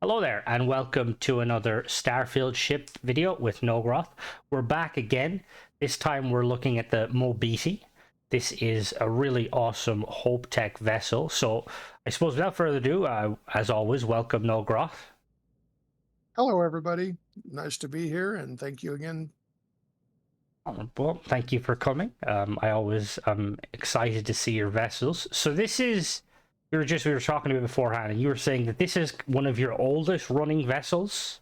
Hello there, and welcome to another Starfield ship video with Nolgroth. We're back again. This time we're looking at the Mobeetie. This is a really awesome Hope Tech vessel. So I suppose without further ado, as always, welcome Nolgroth. Hello, everybody. Nice to be here, and thank you again. Well, thank you for coming. I always am excited to see your vessels. So this is, we were talking about beforehand, and you were saying that this is one of your oldest running vessels.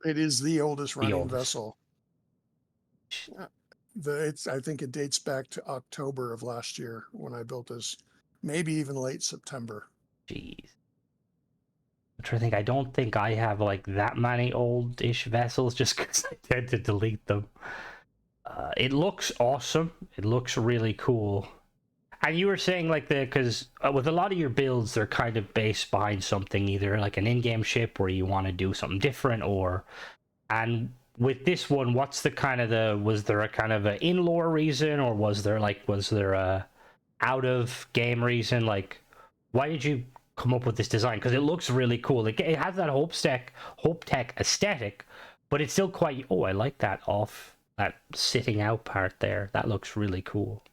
It is the oldest The running oldest. vessel. I think it dates back to October of last year when I built this, maybe even late September. Jeez. I'm trying to think. I don't think I have like that many old-ish vessels just because I tend to delete them. It looks awesome. It looks really cool. And you were saying like because with a lot of your builds, they're kind of based behind something, either like an in-game ship where you want to do something different, and with this one, what's the kind of was there a kind of an in-lore reason, or was there a out of game reason? Like, why did you come up with this design? Because it looks really cool. It has that Hope Tech aesthetic, but it's still quite. Oh, I like that sitting out part there. That looks really cool.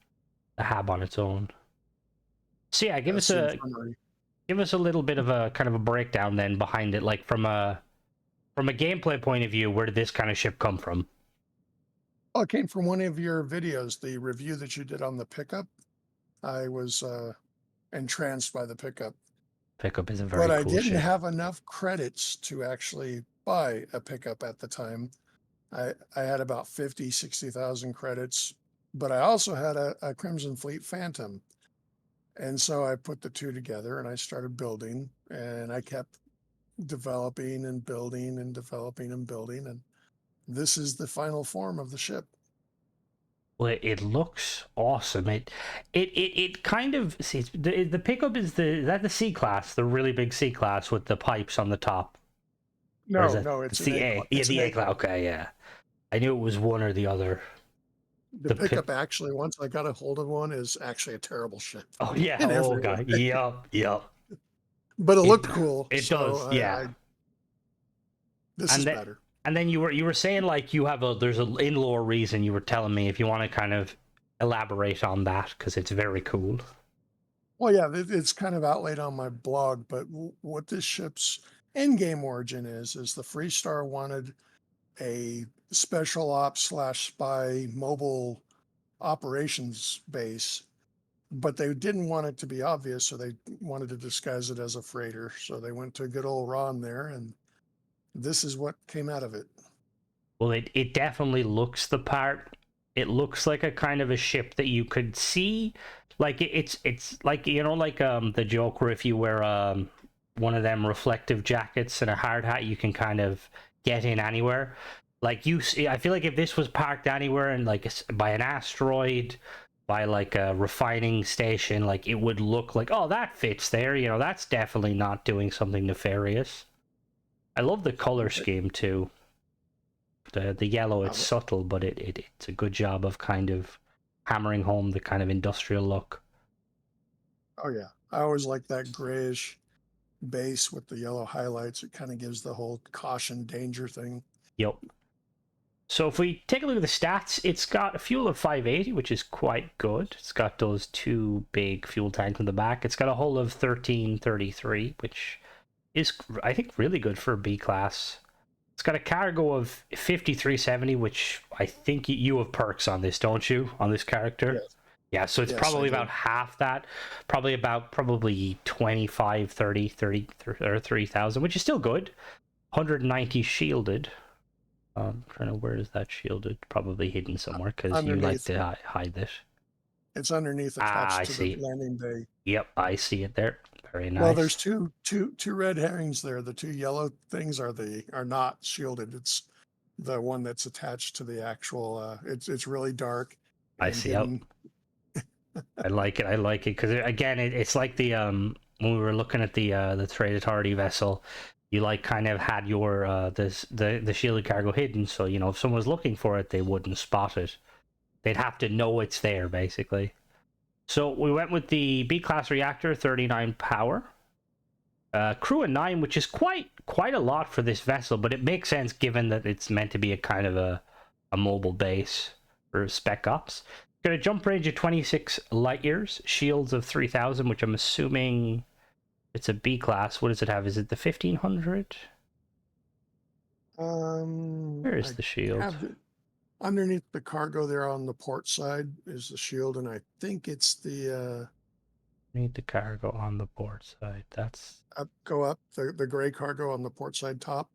The hab on its own. So yeah, That's the infirmary. give us a little bit of a kind of a breakdown then behind it, like from a gameplay point of view. Where did this kind of ship come from? Oh, it came from one of your videos, the review that you did on the pickup. I was entranced by the pickup, Pickup is a but very I cool didn't ship. have enough credits to actually buy a pickup at the time. I had about 60,000 credits, but I also had a Crimson Fleet Phantom. And so I put the two together and I started building, and I kept developing and building and developing and building. And this is the final form of the ship. Well, it looks awesome. It kind of see the pickup is that the C class, the really big C class with the pipes on the top, or is No, that no, the it's an C A A? class. Yeah, It's an the A A class. class. Okay, yeah. I knew it was one or the other. The The pick. pickup actually, once I got a hold of one, is actually a terrible ship Oh yeah. in Oh every way. god. Yup. Yup. But it It looked cool, it so does. Yeah. this And is then better. you were saying like you have there's an in-lore reason. You were telling me if you want to kind of elaborate on that because it's very cool. Well, yeah, it's kind of outlaid on my blog, but what this ship's in-game origin is the Freestar wanted a special ops slash spy mobile operations base, but they didn't want it to be obvious, so they wanted to disguise it as a freighter. So they went to good old Ron there, and this is what came out of it. Well, it definitely looks the part. It looks like a kind of a ship that you could see, like it's like like the joke where if you wear one of them reflective jackets and a hard hat, you can kind of get in anywhere. Like you see, I feel like if this was parked anywhere and like by an asteroid, by like a refining station, like it would look like, oh, that fits there. That's definitely not doing something nefarious. I love the color scheme too. The yellow, it's Uh, subtle, but it's a good job of kind of hammering home the kind of industrial look. oh yeah, I always like that grayish base with the yellow highlights. It kind of gives the whole caution danger thing. Yep. So if we take a look at the stats, it's got a fuel of 580, which is quite good. It's got those two big fuel tanks in the back. It's got a hull of 1333, which is, I think, really good for a B class. It's got a cargo of 5370, which I think you have perks on this, don't you? On this character? Yes, Yeah, so it's yes, I probably about did. half that. Probably 25, 30, or 3,000, which is still good. 190 shielded. Trying to, where is that shielded? Probably hidden somewhere because you like Underneath, to hide this. it's underneath, Ah, I attached to the see. landing bay. Yep, I see it there. Very Well, there's nice. two red herrings there. The two yellow things are not shielded. It's the one that's attached to the actual. It's really dark I and see. Yep. hidden. I like it. I like it because again, it's like the when we were looking at the trade authority vessel, you like kind of had your the shielded cargo hidden, so if someone was looking for it, they wouldn't spot it. They'd have to know it's there, basically. So we went with the B class reactor, 39 power. Crew of 9, which is quite a lot for this vessel, but it makes sense given that it's meant to be a kind of a mobile base for Spec Ops. Got a jump range of 26 light years, shields of 3,000, which I'm assuming it's a B class. What does it have? Is it the 1500? Where is I the shield? have it underneath the cargo there on the port side is the shield, and I think it's the Need the cargo on the port side. That's go up the gray cargo on the port side top.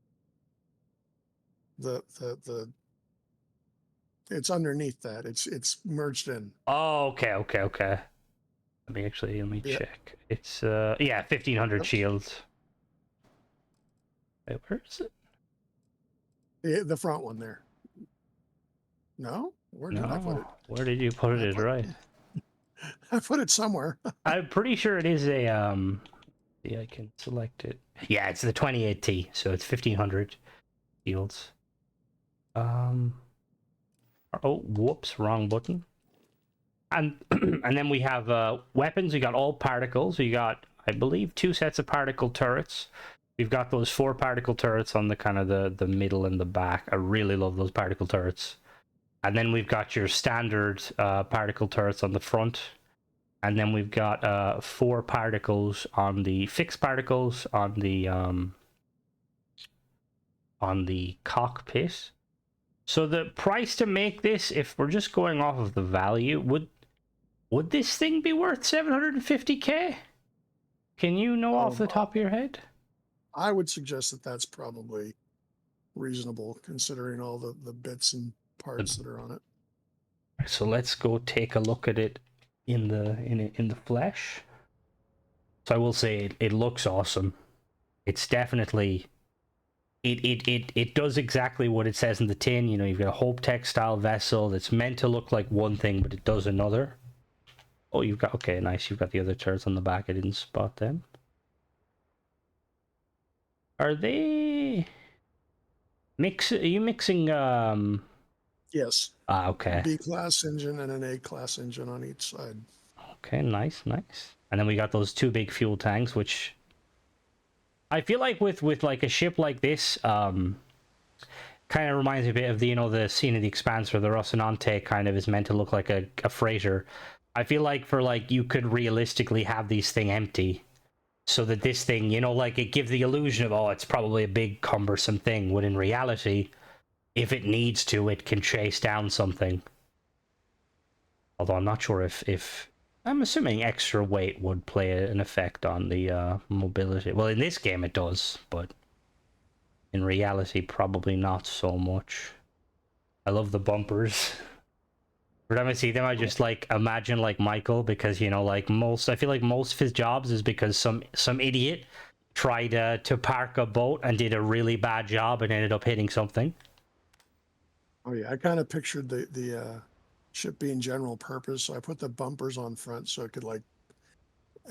The it's underneath that. It's merged in. oh, okay. Let me Yeah. check. It's yeah, 1500 Yep. shields. Wait, where is it? The front one there. No, where did I put No, it? where did you put I it? put Right. I put it somewhere. I'm pretty sure it is a yeah, I can select it. Yeah, it's the 28T, so it's 1500 shields. Oh, whoops, wrong button. And and then we have weapons. We got all particles. We got, I believe, 2 sets of particle turrets. We've got those 4 particle turrets on the kind of the middle and the back. I really love those particle turrets. And then we've got your standard particle turrets on the front. And then we've got 4 particles on the fixed particles on the cockpit. So the price to make this, if we're just going off of the value, would this thing be worth 750k? Can you know off the top of your head? I would suggest that that's probably reasonable considering all the bits and parts that are on it. So let's go take a look at it in the flesh. So I will say it looks awesome. It's definitely it does exactly what it says in the tin. You know, you've got a Hope Tech style vessel that's meant to look like one thing, but it does another. Oh, you've got, okay, nice. You've got the other turrets on the back. I didn't spot them. Are they are you mixing Yes. okay. B class engine and an A class engine on each side. Okay, nice. And then we got those 2 big fuel tanks, which I feel like with like a ship like this, kind of reminds me a bit of the, you know, the scene of the Expanse where the Rocinante kind of is meant to look like a freighter. I feel like for like you could realistically have these thing empty, so that this thing, you know, like it gives the illusion of, oh, it's probably a big cumbersome thing, when in reality, if it needs to, it can chase down something. Although I'm not sure if I'm assuming extra weight would play an effect on the mobility. Well, in this game it does, but in reality, probably not so much. I love the bumpers. Every time I see them, I just like imagine like Michael, because you know, like I feel like most of his jobs is because some idiot tried to park a boat and did a really bad job and ended up hitting something. Oh yeah, I kind of pictured the ship being general purpose, so I put the bumpers on front so it could like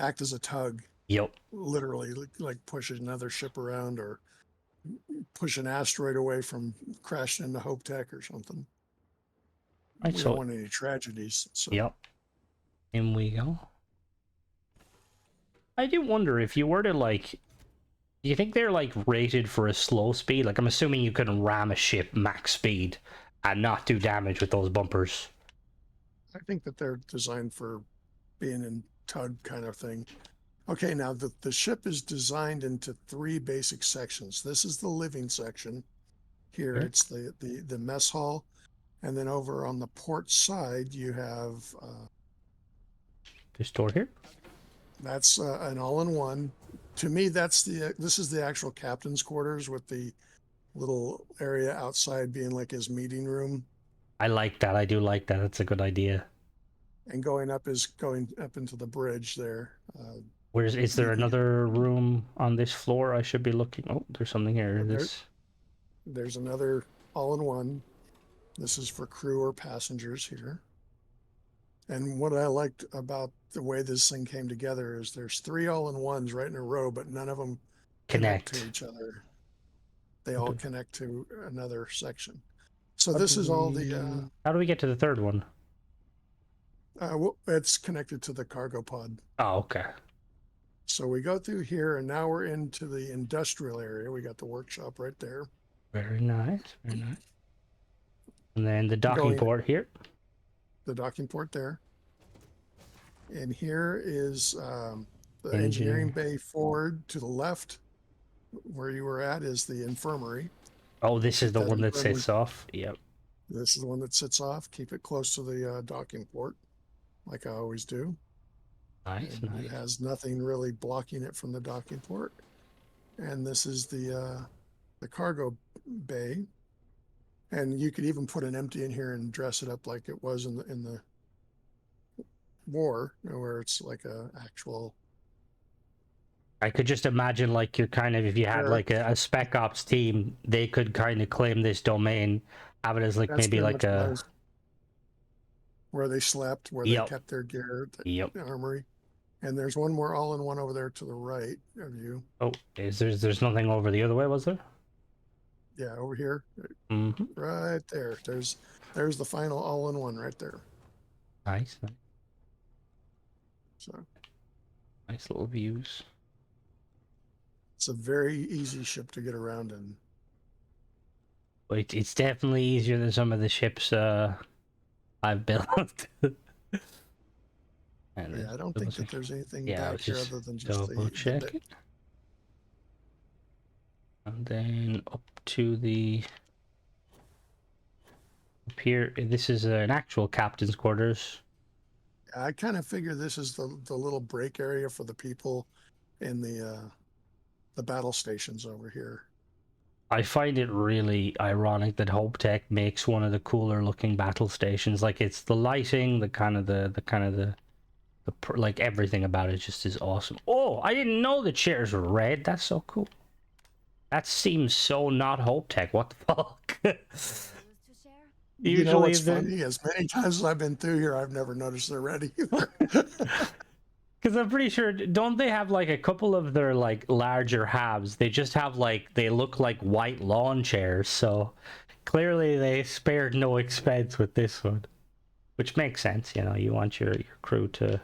act as a tug, Yep. literally like push another ship around or push an asteroid away from crashing into Hope Tech or something. Right. We don't So want any tragedies. So yep. In we go. I do wonder if you were to like, do you think they're like rated for a slow speed? Like I'm assuming you couldn't ram a ship max speed and not do damage with those bumpers. I think that they're designed for being in tug kind of thing. Okay, now the ship is designed into 3 basic sections. This is the living section. Here Okay. it's the mess hall, and then over on the port side you have This door here. that's an all-in-one. To me, this is the actual captain's quarters with the little area outside being like his meeting room, I like that. I do like that. That's a good idea. and going up into the bridge there. Where's is there another room on this floor I should be looking? Oh, there's something here. There, This there's another all-in-one. This is for crew or passengers here. And what I liked about the way this thing came together is there's 3 all-in-ones right in a row, but none of them connect to connect. each other. They What all do, connect to another section. So how do this is all the we get to the third one? it's connected to the cargo pod. Oh, okay. So we go through here, and now we're into the industrial area. We got the workshop right there. Very nice, very nice. And then the docking Going port here. the docking port there. And here is the engineering Engineering. bay forward to the left. Where you were at is the infirmary. Oh, this is Keep the that one that infirmary. sits off. Yep. This is the one that sits off. Keep it close to the docking port, like I always do. Nice, And it nice. has nothing really blocking it from the docking port. And this is the cargo bay. And you could even put an empty in here and dress it up like it was in the war, where it's like a actual I could just imagine like you're kind of if you had like barracks. a spec ops team, they could kind of claim this domain, have it as like That's maybe pretty like much a where they slept, where they yep, kept their gear, yep. the armory. And there's one more all-in-one over there to the right of you. Oh, is there's nothing over the other way, was there? Yeah, over here, Mm-hmm. right there. There's the final all-in-one right there. Nice, nice, So nice little views. it's a very easy ship to get around in. But it's definitely easier than some of the ships I've built. And Yeah, I don't think that there's anything yeah, I back was here just other than just double checking. And then up to the up here. This is an actual captain's quarters. I kind of figure this is the little break area for the people in the battle stations over here. I find it really ironic that Hope Tech makes one of the cooler looking battle stations. Like it's the lighting, the like everything about it just is awesome. Oh, I didn't know the chairs were red. That's so cool. That seems so not Hope Tech. What the fuck? You know Usually what's they're funny? As many times as I've been through here, I've never noticed they're red either. because I'm pretty sure don't they have like a couple of their like larger halves? They just have like they look like white lawn chairs. So clearly they spared no expense with this one, which makes sense. You know, you want your crew to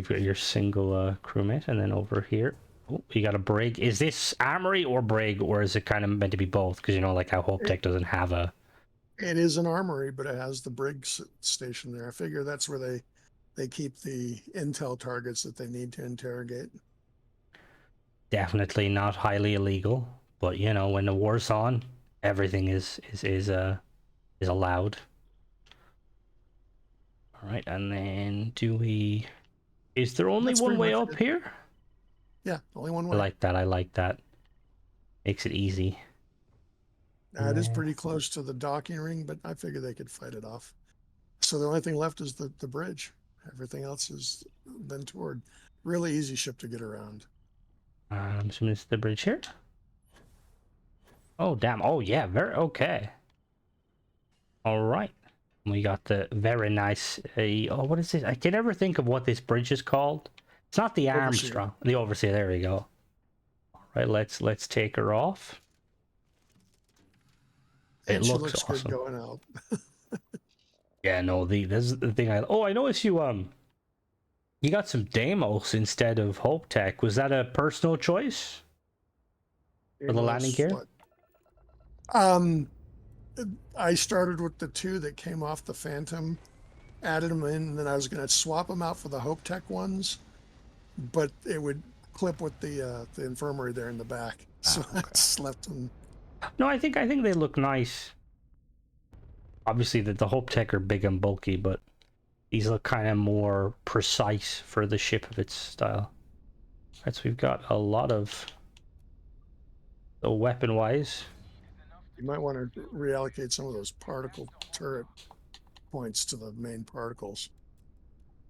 your single crewmate, and then over here. Oh, you got a brig. Is this armory or brig, or is it kind of meant to be both? Because you know, like how Hope It, Tech doesn't have a. it is an armory, but it has the Briggs station there. I figure that's where they keep the intel targets that they need to interrogate. Definitely not highly illegal, but you know, when the war's on, everything is allowed. All right, and then do we? Is there only That's one pretty way much up it. here? Yeah, only one I way. like that. I like that. Makes it easy. And It is then pretty close to the docking ring, but I figure they could fight it off. So the only thing left is the bridge. Everything else has been toured. Really easy ship to get around. I'm assuming it's the bridge here. Oh damn! Oh yeah, very okay. All right. We got the very nice. Oh, what is this? I can never think of what this bridge is called. It's not the Overseer. Armstrong. The Overseer. There we go. All right, let's take her off. It And she looks looks good awesome. going out. Yeah, no, this is the thing. I noticed you got some Deimos instead of Hope Tech. Was that a personal choice for the landing Amos, gear? what? Um, I started with the two that came off the Phantom, added them in, and then I was going to swap them out for the Hope Tech ones, but it would clip with the infirmary there in the back, so Ah, I okay. just left them. No, I think they look nice. Obviously, the Hope Tech are big and bulky, but these look kind of more precise for the ship of its style. Right, so we've got a lot of the weapon-wise. You might want to reallocate some of those particle turret points to the main particles.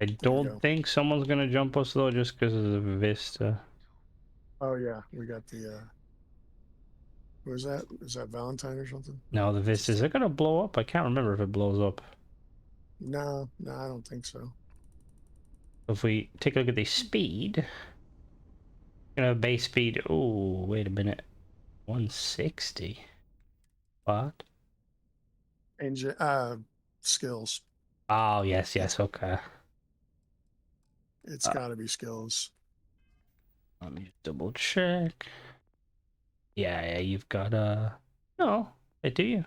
I There you don't go. think someone's gonna jump us though, just because of the Vista. Oh yeah, we got the who is that? Is that Valentine or something? No, the Vista is it gonna blow up? I can't remember if it blows up. No, no, I don't think so. If we take a look at the speed, base speed. Oh, wait a minute, 160. What? Engine skills. Oh yes, It's yes, okay. It's got to be skills. Let me just double check. Yeah, you've got no, do you?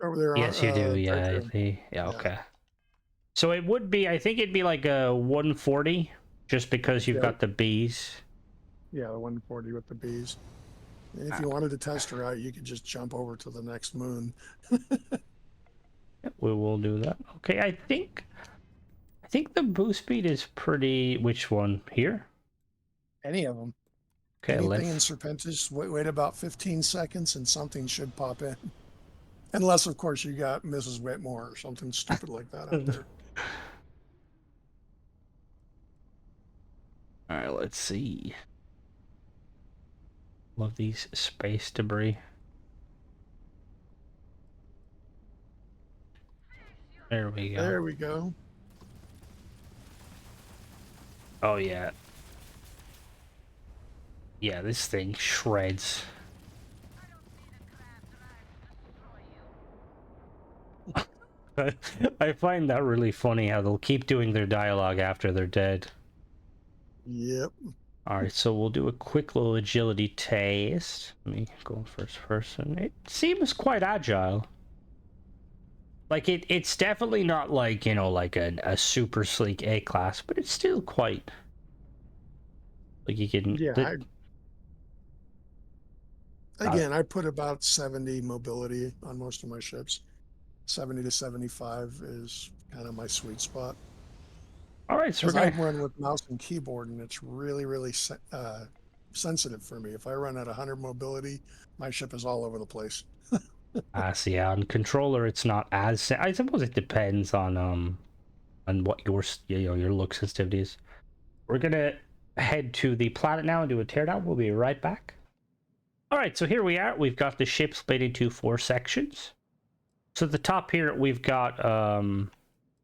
Over there Yes, you do. on Yeah, I Patreon. see. Yeah, Yeah. okay. So it would be, I think it'd be like a 140, just because you've Yeah. got the bees. Yeah, the 140 with the bees. And if you wanted to test her out, you could just jump over to the next moon. We will do that. Okay, I think the boost speed is pretty. Which one here? Any of them. Okay, Anything in let's. Serpentis, wait about 15 seconds and something should pop in. Unless, of course, you got Mrs. Whitmore or something stupid like that out there. All right, let's see. Love these space debris. There we go. There we go. Oh yeah. Yeah, this thing shreds. I find that really funny how they'll keep doing their dialogue after they're dead. Yep. Alright, so we'll do a quick little agility test. Let me go first person. It seems quite agile. Like, it's definitely not like, you know, like a super sleek A-class, but it's still quite... Like, you can... Yeah. Again, I put about 70 mobility on most of my ships. 70 to 75 is kind of my sweet spot. Alright, so we're Because I gonna... run with mouse and keyboard, and it's really, really sensitive for me. If I run at 100 mobility, my ship is all over the place. so yeah, on controller, it's not as... I suppose it depends on what your, you know, your look sensitivity is. We're gonna head to the planet now and do a teardown. We'll be right back. Alright, so here we are. We've got the ship split into 4 sections. So at the top here, we've got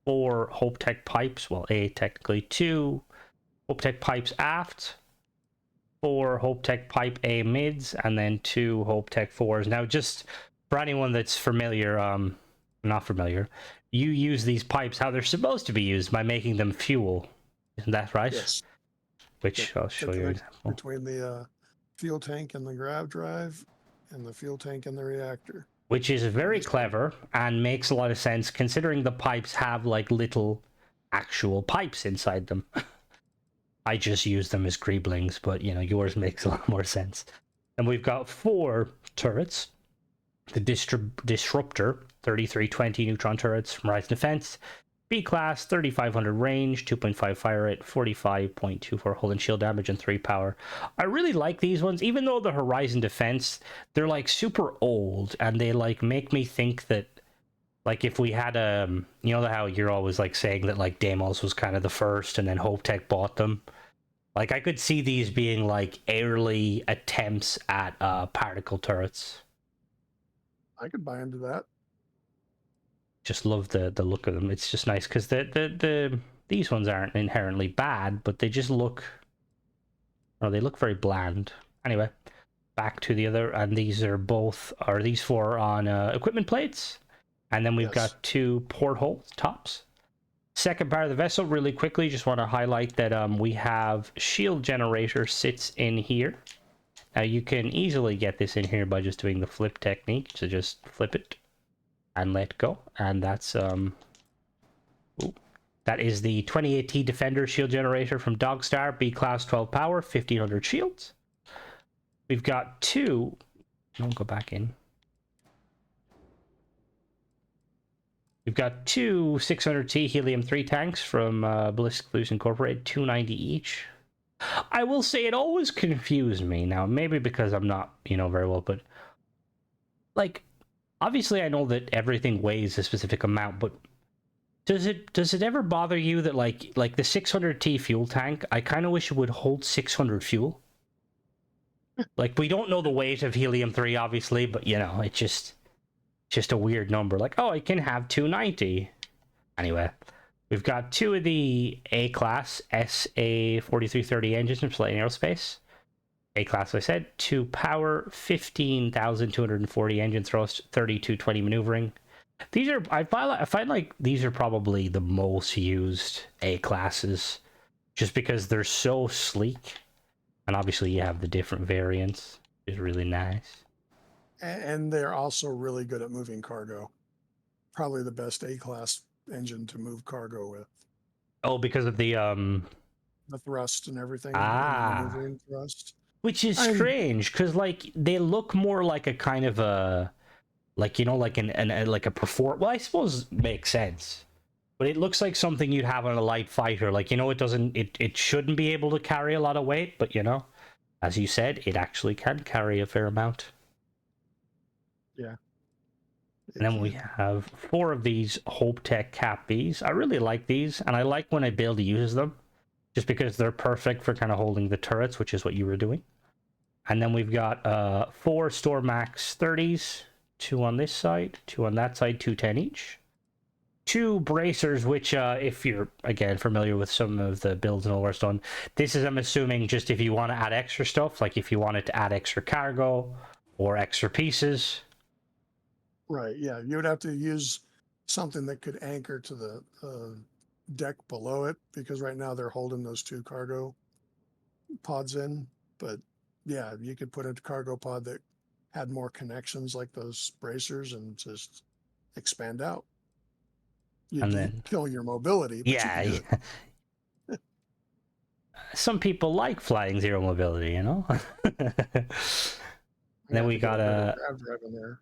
4 Hope Tech pipes. Well, technically 2 Hope Tech pipes aft, 4 Hope Tech pipe A mids, and then 2 Hope Tech 4s. Now, just for anyone that's familiar, not familiar, you use these pipes how they're supposed to be used by making them fuel. Isn't that right? Yes. Which I'll show you an example. Between the fuel tank and the grav drive, and the fuel tank and the reactor. Which is very clever and makes a lot of sense considering the pipes have like little actual pipes inside them. I just use them as greeblings, but you know, yours makes a lot more sense. And we've got 4 turrets. The Disruptor, 3320 neutron turrets from Horizon Defense. B-Class, 3500 range, 2.5 fire rate, 45.24 hull and shield damage, and 3 power. I really like these ones, even though the Horizon Defense, they're like super old, and they like make me think that, like, if we had you know how you're always like saying that like Deimos was kind of the first, and then Hope Tech bought them. Like, I could see these being like early attempts at particle turrets. I could buy into that. Just love the look of them. It's just nice because these ones aren't inherently bad, but they just look, or they look very bland. Anyway, back to the other, and these 4 on equipment plates, and then we've got 2 porthole tops. Second part of the vessel, really quickly, just want to highlight that we have shield generator sits in here. Now you can easily get this in here by just doing the flip technique, so just flip it and let go, and that's that is the 28T Defender shield generator from Dogstar, B-Class 12 power, 1500 shields. We've got 2, I'll go back in. We've got 2 600T helium-3 tanks from Ballistic Blues Incorporated, 290 each. I will say it always confused me, now maybe because I'm not, you know, very well, but like, obviously I know that everything weighs a specific amount, but does it ever bother you that like the 600T fuel tank, I kind of wish it would hold 600 fuel? Like, we don't know the weight of helium-3 obviously, but you know, it's just a weird number. Like, oh, it can have 290. Anyway, we've got 2 of the A-class SA-4330 engines from Slate Aerospace. A-class, I said, 2 power, 15,240 engine thrust, 3220 maneuvering. These are, I find like these are probably the most used A-classes just because they're so sleek. And obviously you have the different variants, which is really nice. And they're also really good at moving cargo. Probably the best A-class engine to move cargo with. Oh, because of the thrust and everything, and the ah, maneuvering thrust. which is I'm strange because like they look more like a kind of a like like like a perform. Well, I suppose it makes sense, but it looks like something you'd have on a light fighter. Like it doesn't it shouldn't be able to carry a lot of weight, but as you said, it actually can carry a fair amount. yeah, And it then we can. have 4 of these Hope Tech Cap Bs. I really like these, and I like when I build uses them, just because they're perfect for kind of holding the turrets, which is what you were doing. And then we've got 4 Store Max 30s, 2 on this side, 2 on that side, 210 each. 2 bracers, which if you're again familiar with some of the builds in Nolgroth, this is, I'm assuming, just if you want to add extra stuff, like if you wanted to add extra cargo or extra pieces. Right. Yeah, you would have to use something that could anchor to the deck below it, because right now they're holding those 2 cargo pods in. But yeah, you could put a cargo pod that had more connections like those bracers and just expand out. And You'd then kill your mobility, but you could yeah, do it. some people like flying zero mobility, and You then have we to get a got better grav drive in there.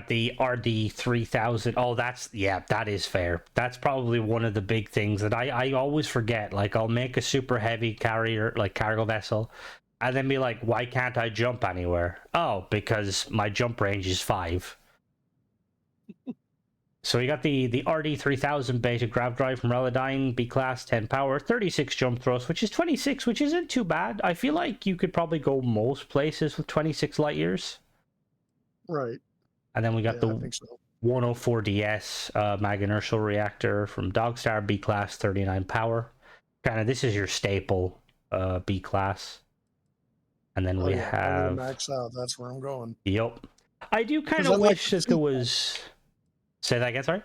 the RD 3000. Oh, that is fair. That's probably one of the big things that I always forget. Like I'll make a super heavy carrier, like cargo vessel, and then be like, why can't I jump anywhere? Oh, because my jump range is 5. So we got the RD 3000 beta grav drive from Relodyne, B class, 10 power, 36 jump thrust, which is 26, which isn't too bad. I feel like you could probably go most places with 26 light years. Right. And then we got Yeah, I the think so. 104DS mag inertial reactor from Dogstar, B class, 39 power. Kind of, this is your staple B class. And then Oh we yeah, if I need to have, max out, that's where I'm going. yep. I do kind Because of unlike wish the that there C class, was, say that again, sorry?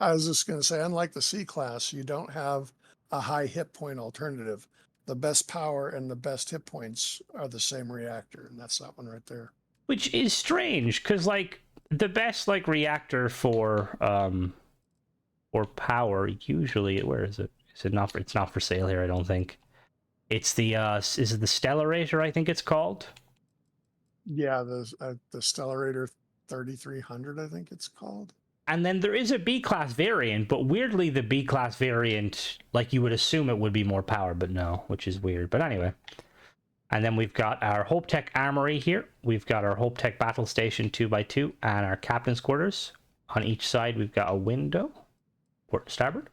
I was just going to say, unlike the C class, you don't have a high hit point alternative. The best power and the best hit points are the same reactor, and that's that one right there. Which is strange, because like the best like reactor for power usually, where is it? Is it not for, it's not for sale here, I don't think. It's the is it the Stellarator, I think it's called? Yeah, the Stellarator 3300, I think it's called. And then there is a B class variant, but weirdly the B class variant, like you would assume it would be more power, but no, which is weird. But anyway. And then we've got our Hope Tech Armory here. We've got our Hope Tech Battle Station 2x2 and our Captain's Quarters. On each side, we've got a window, port to starboard.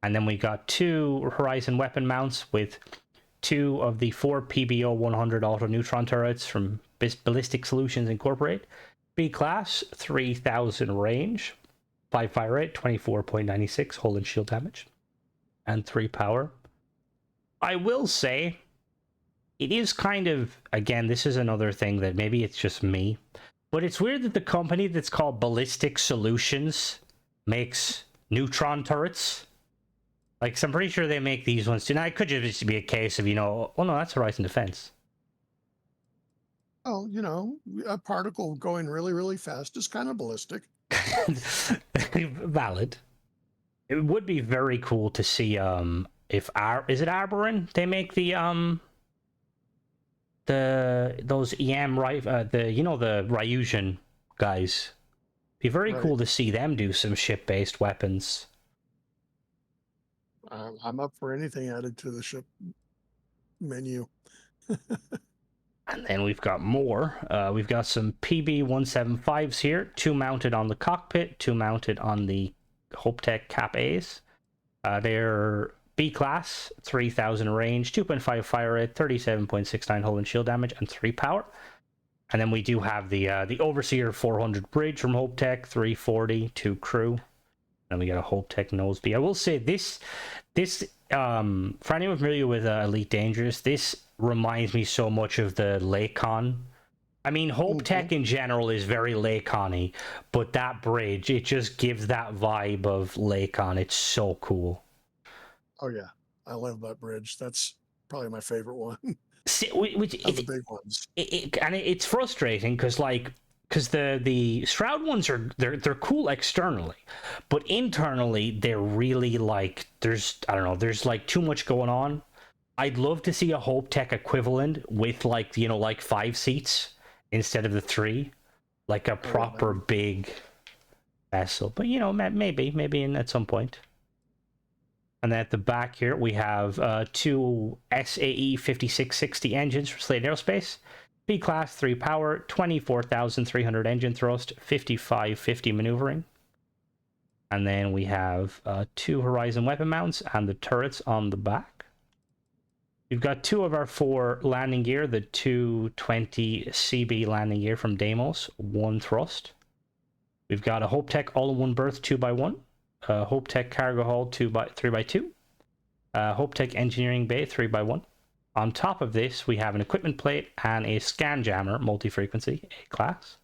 And then we got 2 Horizon weapon mounts with 2 of the 4 PBO 100 auto neutron turrets from Ballistic Solutions Incorporated. B class, 3000 range, 5 fire rate, 24.96 hull and shield damage, and 3 power. I will say, it is kind of, again, this is another thing that maybe it's just me, but it's weird that the company that's called Ballistic Solutions makes neutron turrets. Like, so I'm pretty sure they make these ones too. Now, it could just be a case of, well, no, that's Horizon Defense. Oh, a particle going really, really fast is kind of ballistic. Valid. It would be very cool to see if is it Arborin? They make those EM right the the Ryujan guys. Be very Right. cool to see them do some ship based weapons. I'm up for anything added to the ship menu. And then we've got more. We've got some PB-175s here, 2 mounted on the cockpit, 2 mounted on the Hope Tech Cap A's. They're B class, 3000 range, 2.5 fire rate, 37.69 hull and shield damage, and 3 power. And then we do have the Overseer 400 bridge from Hope Tech, 340, 2 crew. And we got a Hope Tech nose B. I will say this for anyone familiar with Elite Dangerous, this reminds me so much of the Lakon. I mean, Hope Tech in general is very Lakon-y, but that bridge, it just gives that vibe of Lakon. It's so cool. Oh yeah, I love that bridge. That's probably my favorite one See, which of the big ones. it's frustrating because the Shroud ones they're cool externally, but internally they're really like there's I don't know there's like too much going on. I'd love to see a Hope Tech equivalent with like like 5 seats instead of the 3, like a proper big vessel. But maybe at some point. And then at the back here we have 2 SAE 5660 engines for Slate Aerospace. B class 3 power, 24,300 engine thrust, 5550 maneuvering. And then we have 2 Horizon weapon mounts and the turrets on the back. We've got 2 of our 4 landing gear, the 220 CB landing gear from Deimos, 1 thrust. We've got a Hope Tech all-in-one berth 2x1, Hope Tech cargo hull 3x2, Hope Tech engineering bay 3x1. On top of this, we have an equipment plate and a scan jammer multi-frequency A class.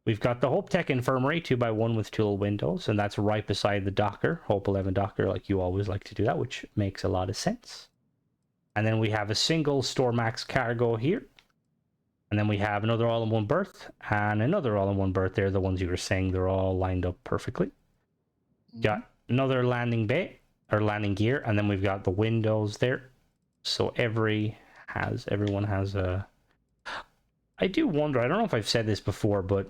We've got the Hope Tech infirmary 2x1 with 2 little windows, and that's right beside the docker, Hope 11 docker, like you always like to do that, which makes a lot of sense. And then we have a single Store Max cargo here. And then we have another all-in-one berth and another all-in-one berth there. The ones you were saying, they're all lined up perfectly. Got another landing bay or landing gear, and then we've got the windows there. So everyone has a... I do wonder, I don't know if I've said this before, but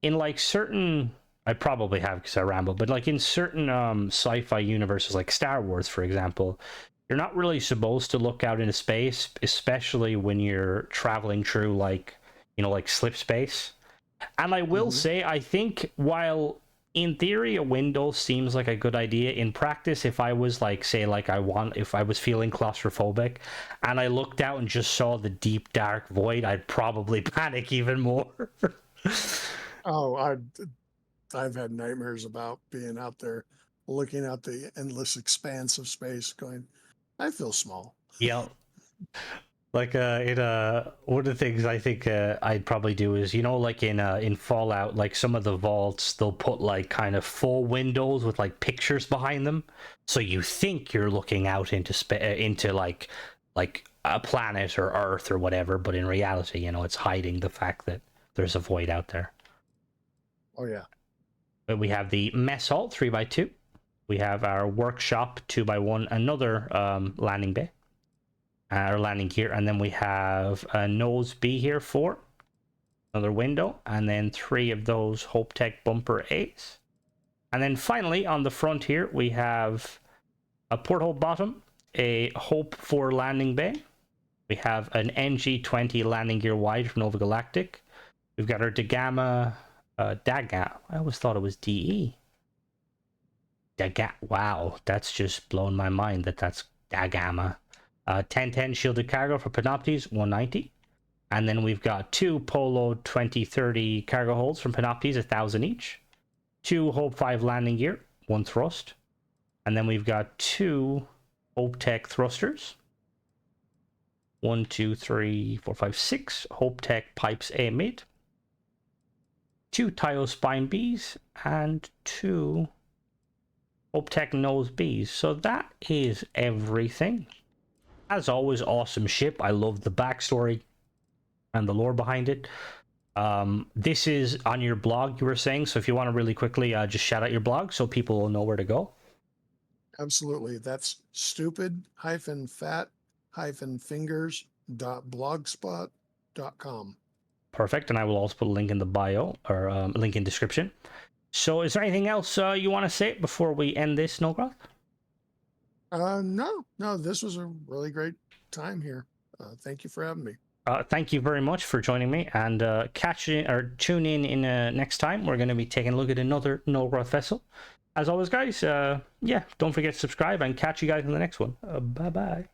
in like certain... I probably have because I ramble, but like in certain sci-fi universes like Star Wars, for example, you're not really supposed to look out into space, especially when you're traveling through like slip space. And I will say, I think while in theory a window seems like a good idea, in practice, if I was like, say, like if I was feeling claustrophobic and I looked out and just saw the deep dark void, I'd probably panic even more. Oh, I've had nightmares about being out there looking out the endless expanse of space going, I feel small. Yeah. Like one of the things I think I'd probably do is like in Fallout, like some of the vaults they'll put like kind of full windows with like pictures behind them, so you think you're looking out into like a planet or Earth or whatever, but in reality, it's hiding the fact that there's a void out there. Oh yeah. But we have the mess hall 3x2. We have our workshop 2x1, another landing bay, our landing gear, and then we have a nose B here 4, another window, and then 3 of those Hope Tech bumper A's. And then finally on the front here we have a porthole bottom, a Hope 4 landing bay. We have an NG20 landing gear wide from Nova Galactic. We've got our Dagama, I always thought it was DE. Wow, that's just blown my mind that's Dagama. 1010 shielded cargo for Panoptes, 190. And then we've got 2 Polo 2030 cargo holds from Panoptes, 1,000 each. 2 Hope 5 landing gear, 1 thrust. And then we've got 2 Hope Tech thrusters. 1, 2, 3, 4, 5, 6 Hope Tech pipes A mid. 2 Tayo spine Bs and 2 Hope Tech nose Bs. So that is everything. As always, awesome ship. I love the backstory and the lore behind it. This is on your blog, you were saying, so if you want to really quickly just shout out your blog so people will know where to go. Absolutely. That's stupid-fat-fingers.blogspot.com. Perfect. And I will also put a link in the bio or link in description. So is there anything else you want to say before we end this, Nolgroth? No, this was a really great time here. Thank you for having me. Thank you very much for joining me, and tune in next time. We're going to be taking a look at another Nolgroth vessel. As always, guys, don't forget to subscribe, and catch you guys in the next one. Bye-bye.